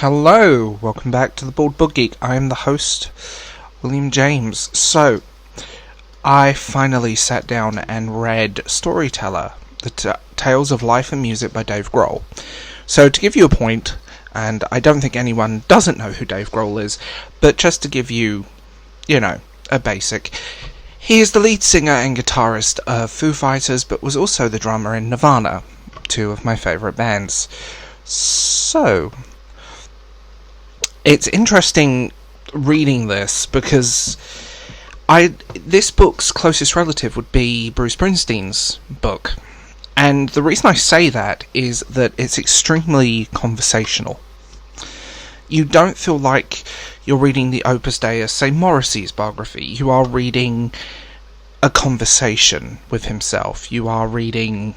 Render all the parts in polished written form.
Hello, welcome back to the Bald Book Geek. I am the host, William James. So, I finally sat down and read Storyteller, the Tales of Life and Music by Dave Grohl. So, to give you a point, and I don't think anyone doesn't know who Dave Grohl is, but just to give you, a basic, he is the lead singer and guitarist of Foo Fighters, but was also the drummer in Nirvana, two of my favourite bands. So, it's interesting reading this because this book's closest relative would be Bruce Springsteen's book. And the reason I say that is that it's extremely conversational. You don't feel like you're reading the Opus Deus, say Morrissey's biography. You are reading a conversation with himself. You are reading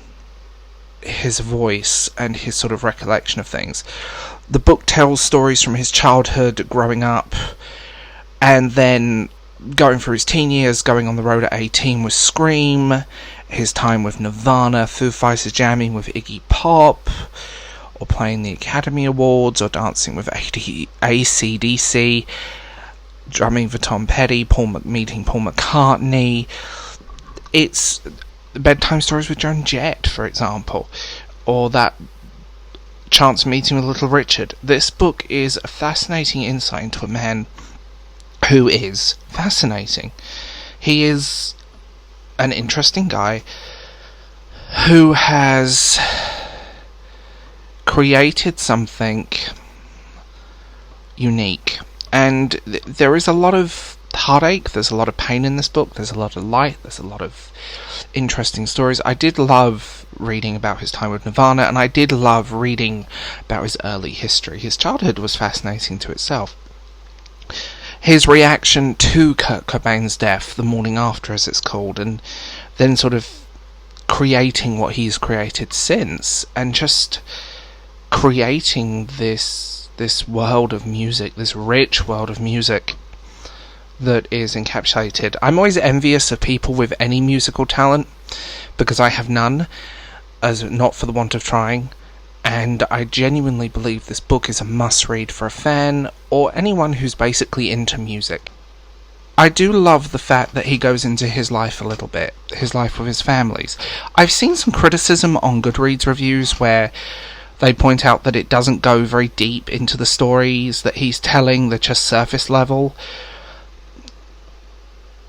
his voice and his sort of recollection of things. The book tells stories from his childhood, growing up, and then going through his teen years, going on the road at 18 with Scream, his time with Nirvana, Foo Fighters jamming with Iggy Pop, or playing the Academy Awards, or dancing with AC/DC, drumming for Tom Petty, meeting Paul McCartney. It's bedtime stories with Joan Jett, for example, or that chance meeting with Little Richard. This book is a fascinating insight into a man who is fascinating. He is an interesting guy who has created something unique, and there is a lot of heartache, there's a lot of pain in this book, there's a lot of light, there's a lot of interesting stories. I did love reading about his time with Nirvana, and I did love reading about his early history. His childhood was fascinating to itself. His reaction to Kurt Cobain's death, the morning after as it's called, and then sort of creating what he's created since, and just creating this world of music, this rich world of music that is encapsulated. I'm always envious of people with any musical talent, because I have none, as not for the want of trying, and I genuinely believe this book is a must-read for a fan, or anyone who's basically into music. I do love the fact that he goes into his life a little bit, his life with his families. I've seen some criticism on Goodreads reviews where they point out that it doesn't go very deep into the stories that he's telling, they're just surface level.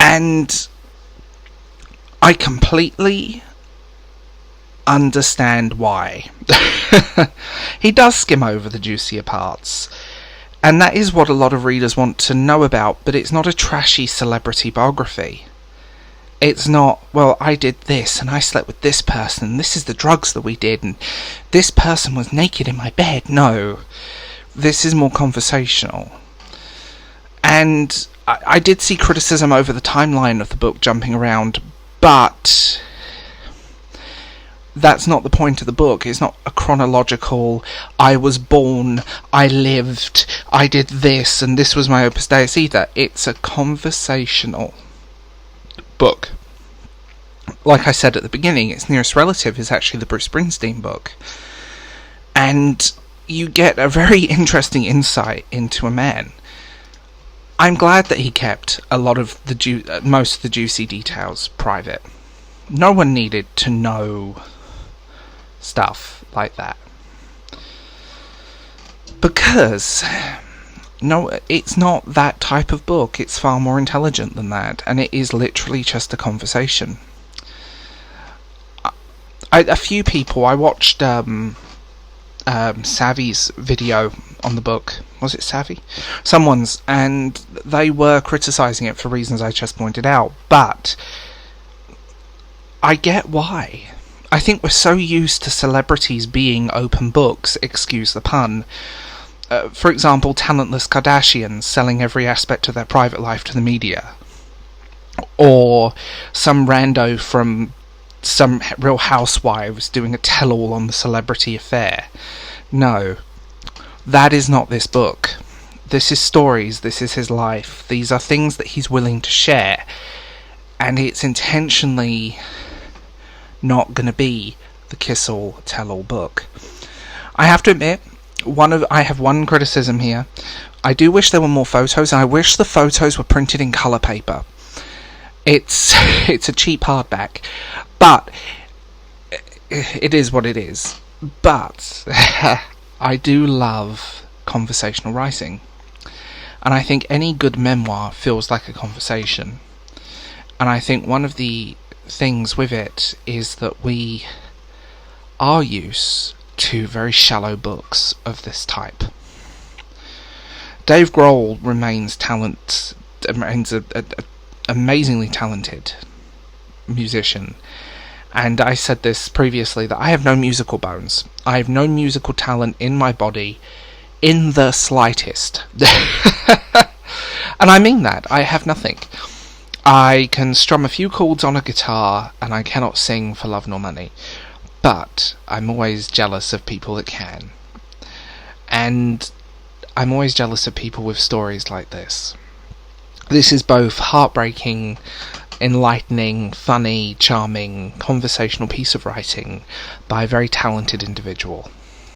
And I completely understand why. He does skim over the juicier parts, and that is what a lot of readers want to know about, but it's not a trashy celebrity biography. It's not, well, I did this, and I slept with this person, and this is the drugs that we did, and this person was naked in my bed. No, this is more conversational. And I did see criticism over the timeline of the book jumping around, but that's not the point of the book. It's not a chronological, I was born, I lived, I did this, and this was my Opus Deus either. It's a conversational book. Like I said at the beginning, its nearest relative is actually the Bruce Springsteen book. And you get a very interesting insight into a man. I'm glad that he kept a lot of most of the juicy details private. No one needed to know stuff like that. Because, no, it's not that type of book. It's far more intelligent than that, and it is literally just a conversation. A few people, I watched Savvy's video on the book. Was it Savvy? Someone's, and they were criticising it for reasons I just pointed out, but I get why. I think we're so used to celebrities being open books, excuse the pun. For example, talentless Kardashians selling every aspect of their private life to the media. Or some rando from some Real Housewives doing a tell-all on the celebrity affair. No, that is not this book. This is stories, this is his life. These are things that he's willing to share. And it's intentionally not going to be the kiss-all, tell-all book. I have to admit, I have one criticism here. I do wish there were more photos, and I wish the photos were printed in colour paper. It's it's a cheap hardback, but it is what it is. But I do love conversational writing, and I think any good memoir feels like a conversation. And I think one of the things with it is that we are used to very shallow books of this type. Dave Grohl remains a amazingly talented musician, and I said this previously, that I have no musical bones. I have no musical talent in my body in the slightest. And I mean that. I have nothing. I can strum a few chords on a guitar, and I cannot sing for love nor money. But I'm always jealous of people that can. And I'm always jealous of people with stories like this. This is both heartbreaking, enlightening, funny, charming, conversational piece of writing by a very talented individual.